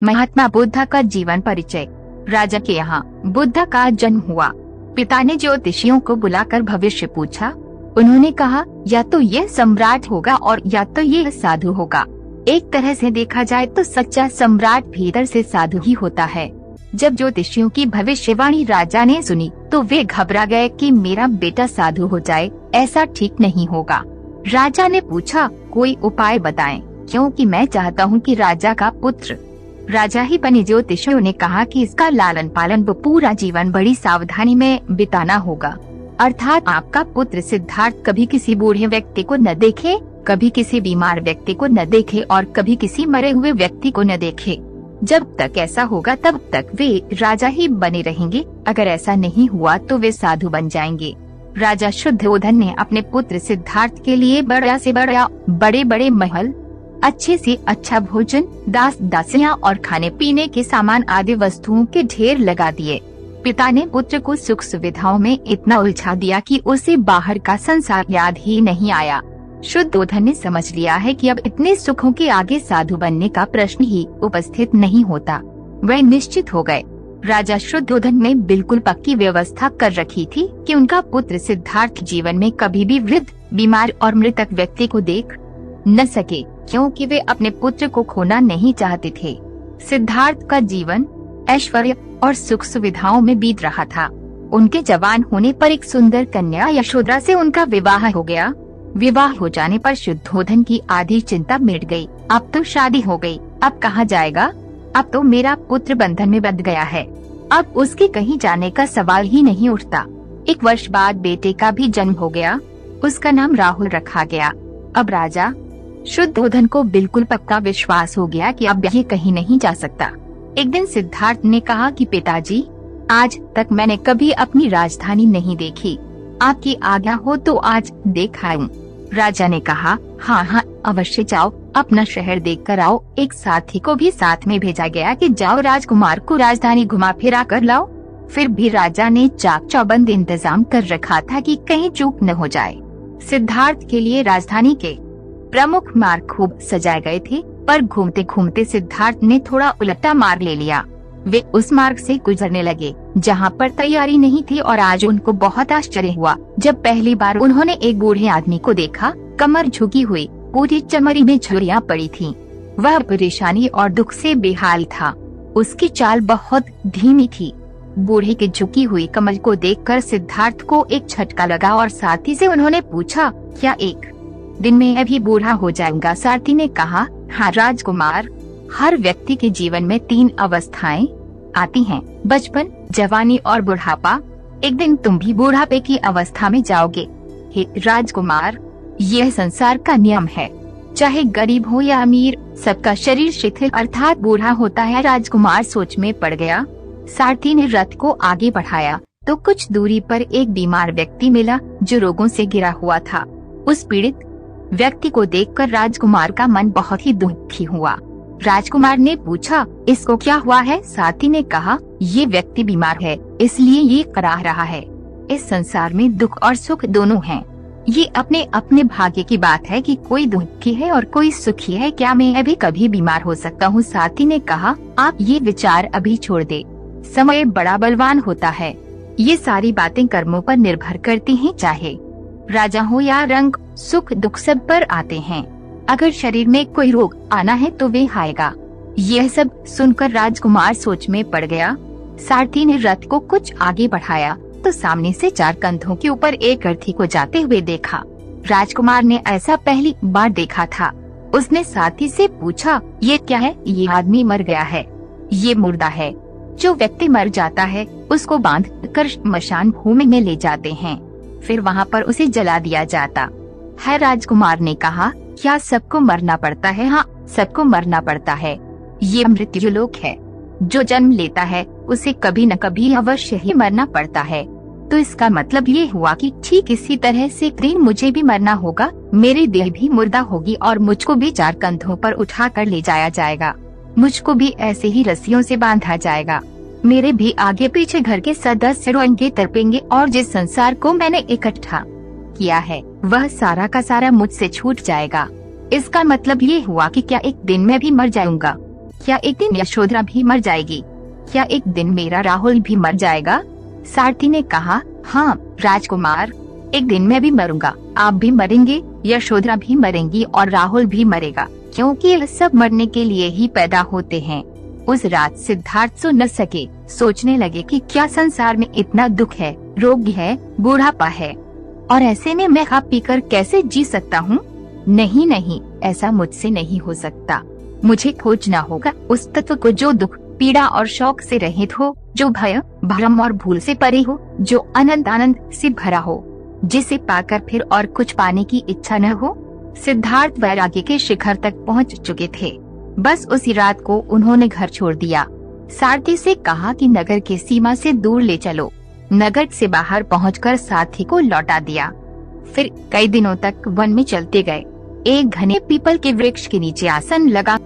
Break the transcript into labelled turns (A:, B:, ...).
A: महात्मा बुद्ध का जीवन परिचय। राजा के यहाँ बुद्ध का जन्म हुआ। पिता ने ज्योतिषियों को बुलाकर भविष्य पूछा। उन्होंने कहा, या तो यह सम्राट होगा और या तो यह साधु होगा। एक तरह से देखा जाए तो सच्चा सम्राट भीतर से साधु ही होता है। जब ज्योतिषियों की भविष्यवाणी राजा ने सुनी तो वे घबरा गए कि मेरा बेटा साधु हो जाए, ऐसा ठीक नहीं होगा। राजा ने पूछा, कोई उपाय बताएं, क्योंकि मैं चाहता हूँ कि राजा का पुत्र राजा ही बने। ज्योतिषियों ने कहा कि इसका लालन पालन वो पूरा जीवन बड़ी सावधानी में बिताना होगा, अर्थात आपका पुत्र सिद्धार्थ कभी किसी बूढ़े व्यक्ति को न देखे, कभी किसी बीमार व्यक्ति को न देखे और कभी किसी मरे हुए व्यक्ति को न देखे। जब तक ऐसा होगा तब तक वे राजा ही बने रहेंगे। अगर ऐसा नहीं हुआ तो वे साधु बन जाएंगे। राजा शुद्धोधन ने अपने पुत्र सिद्धार्थ के लिए बड़ा से बड़ा, बड़े बड़े महल, अच्छे से अच्छा भोजन, दास दासियां और खाने पीने के सामान आदि वस्तुओं के ढेर लगा दिए। पिता ने पुत्र को सुख सुविधाओं में इतना उलझा दिया कि उसे बाहर का संसार याद ही नहीं आया। शुद्धोधन ने समझ लिया है कि अब इतने सुखों के आगे साधु बनने का प्रश्न ही उपस्थित नहीं होता। वह निश्चित हो गए। राजा शुद्धोधन ने बिल्कुल पक्की व्यवस्था कर रखी थी कि उनका पुत्र सिद्धार्थ जीवन में कभी भी वृद्ध, बीमार और मृतक व्यक्ति को देख न सके, क्योंकि वे अपने पुत्र को खोना नहीं चाहते थे। सिद्धार्थ का जीवन ऐश्वर्य और सुख सुविधाओं में बीत रहा था। उनके जवान होने पर एक सुंदर कन्या यशोधरा से उनका विवाह हो गया। विवाह हो जाने पर शुद्धोधन की आधी चिंता मिट गई। अब तो शादी हो गई, अब कहाँ जाएगा? अब तो मेरा पुत्र बंधन में बंध गया है, अब उसके कहीं जाने का सवाल ही नहीं उठता। 1 वर्ष बाद बेटे का भी जन्म हो गया। उसका नाम राहुल रखा गया। अब राजा शुद्धोधन को बिल्कुल पक्का विश्वास हो गया कि अब ये कहीं नहीं जा सकता। एक दिन सिद्धार्थ ने कहा कि पिताजी, आज तक मैंने कभी अपनी राजधानी नहीं देखी, आपकी आज्ञा हो तो आज देख आऊं। राजा ने कहा, हाँ, अवश्य जाओ, अपना शहर देख कर आओ। एक साथी को भी साथ में भेजा गया कि जाओ राजकुमार को राजधानी घुमा फिरा कर लाओ। फिर भी राजा ने चाक चौबंद इंतजाम कर रखा था कि कहीं चूक न हो जाए। सिद्धार्थ के लिए राजधानी के प्रमुख मार्ग खूब सजाए गए थे, पर घूमते घूमते सिद्धार्थ ने थोड़ा उलटा मार्ग ले लिया। वे उस मार्ग से गुजरने लगे जहाँ पर तैयारी नहीं थी और आज उनको बहुत आश्चर्य हुआ जब पहली बार उन्होंने एक बूढ़े आदमी को देखा। कमर झुकी हुई, पूरी चमड़ी में झुर्रियां पड़ी थीं। वह परेशानी और दुख से बेहाल था। उसकी चाल बहुत धीमी थी। बूढ़े की झुकी हुई कमर को देखकर सिद्धार्थ को एक झटका लगा और साथी से उन्होंने पूछा, क्या एक दिन में अभी बूढ़ा हो जाऊंगा? साथी ने कहा, हाँ राजकुमार, हर व्यक्ति के जीवन में 3 अवस्थाएं आती हैं, बचपन, जवानी और बुढ़ापा। एक दिन तुम भी बुढ़ापे की अवस्था में जाओगे। हे राजकुमार, यह संसार का नियम है, चाहे गरीब हो या अमीर, सबका शरीर शिथिल अर्थात बूढ़ा होता है। राजकुमार सोच में पड़ गया। सारथी ने रथ को आगे बढ़ाया तो कुछ दूरी पर एक बीमार व्यक्ति मिला जो रोगों से घिरा हुआ था। उस पीड़ित व्यक्ति को देखकर राजकुमार का मन बहुत ही दुखी हुआ। राजकुमार ने पूछा, इसको क्या हुआ है? साथी ने कहा, ये व्यक्ति बीमार है, इसलिए ये कराह रहा है। इस संसार में दुख और सुख दोनों हैं। ये अपने अपने भाग्य की बात है कि कोई दुखी है और कोई सुखी है। क्या मैं अभी कभी बीमार हो सकता हूँ? साथी ने कहा, आप ये विचार अभी छोड़ दे, समय बड़ा बलवान होता है। ये सारी बातें कर्मों पर निर्भर करती हैं, चाहे राजा हो या रंग, सुख दुख सब पर आते हैं। अगर शरीर में कोई रोग आना है तो वे आएगा। यह सब सुनकर राजकुमार सोच में पड़ गया। सारथी ने रथ को कुछ आगे बढ़ाया तो सामने से 4 कंधों के ऊपर एक अर्थी को जाते हुए देखा। राजकुमार ने ऐसा पहली बार देखा था। उसने साथी से पूछा, ये क्या है? ये आदमी मर गया है, ये मुर्दा है। जो व्यक्ति मर जाता है उसको बांध कर श्मशान भूमि में ले जाते हैं, फिर वहाँ पर उसे जला दिया जाता है। राजकुमार ने कहा, क्या सबको मरना पड़ता है? हाँ, सबको मरना पड़ता है। ये मृत्यु लोक है। जो जन्म लेता है उसे कभी न कभी अवश्य ही मरना पड़ता है। तो इसका मतलब ये हुआ कि ठीक इसी तरह से दिन मुझे भी मरना होगा। मेरी देह भी मुर्दा होगी और मुझको भी 4 कंधों पर उठा कर ले जाया जाएगा। मुझको भी ऐसे ही रस्सियों से बांधा जाएगा। मेरे भी आगे पीछे घर के सदस्य रोएंगे, तड़पेंगे और जिस संसार को मैंने इकट्ठा किया है वह सारा का सारा मुझसे छूट जाएगा। इसका मतलब ये हुआ कि क्या एक दिन में भी मर जाऊंगा? क्या एक दिन यशोधरा भी मर जाएगी? क्या एक दिन मेरा राहुल भी मर जाएगा? सारथी ने कहा, हाँ राजकुमार, एक दिन मैं भी मरूंगा, आप भी मरेंगे, यशोधरा भी मरेंगी और राहुल भी मरेगा, क्योंकि ये सब मरने के लिए ही पैदा होते हैं। उस रात सिद्धार्थ सो न सके। सोचने लगे कि क्या संसार में इतना दुख है, रोग है, बुढ़ापा है, और ऐसे में मैं खा पीकर कैसे जी सकता हूँ? नहीं नहीं, ऐसा मुझसे नहीं हो सकता। मुझे खोजना होगा उस तत्व को जो दुख, पीड़ा और शौक से रहित हो, जो भय, भ्रम और भूल से परे हो, जो अनंत आनंद से भरा हो, जिसे पाकर फिर और कुछ पाने की इच्छा न हो। सिद्धार्थ वैराग्य के शिखर तक पहुँच चुके थे। बस उसी रात को उन्होंने घर छोड़ दिया। सारथी से कहा कि नगर के सीमा से दूर ले चलो। नगर से बाहर पहुंचकर साथी को लौटा दिया। फिर कई दिनों तक वन में चलते गए। एक घने पीपल के वृक्ष के नीचे आसन लगा